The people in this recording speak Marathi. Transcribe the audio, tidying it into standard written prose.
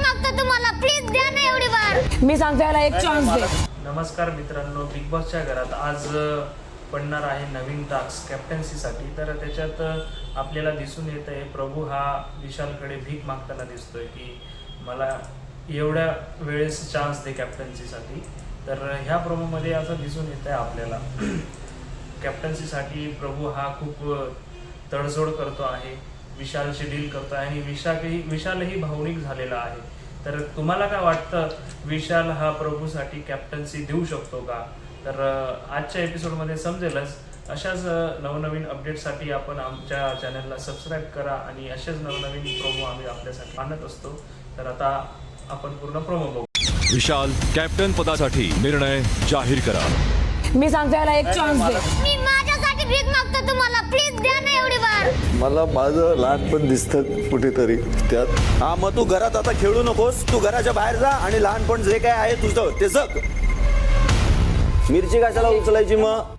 मागतो तुम्हाला, प्लीज द्या ना एवढी बार. मी सांगतो याला एक चान्स दे. नमस्कार मित्रांनो, बिग बॉसच्या घरात आज पडणार आहे नवीन टास्क कॅप्टन्सीसाठी. तर त्याच्यात आपल्याला दिसून येत आहे प्रभू हा विशालकडे भीक मागताना दिसतोय की मला एवढ्या वेळेस चान्स दे कॅप्टन्सीसाठी. तर ह्या प्रोमोमध्ये असं दिसून येत आहे आपल्याला कॅप्टन्सीसाठी प्रभू हा खूप तडजोड करतो आहे, विशालशी डील करतो आहे आणि विशालही भावनिक झालेला आहे. तर तुम्हाला काय वाटतं, विशाल हा प्रभूसाठी कॅप्टन्सी देऊ शकतो का? तर आजच्या एपिसोडमध्ये समजेलच. अशाच नवनवीन अपडेटसाठी आपण आमच्या चॅनलला सबस्क्राईब करा आणि असेच नवनवीन प्रोमो आम्ही आपल्यासाठी आणत असतो. तर आता आपण पूर्ण प्रोमो बघू. विशाल कॅप्टन पदासाठी निर्णय जाहीर करा. मी सांगतो याला एक चान्स दे. मी माझ्यासाठी भीक मागतो तुम्हाला, प्लीज द्या ना एवढी बार. मला माझं लहानपण दिसतं कुठेतरी त्यात. हा, मग तू घरात आता खेळू नकोस, तू घराच्या बाहेर जा आणि लहानपण जे काय आहे तुझं ते जग. मिरची कशाला उचलायची मग?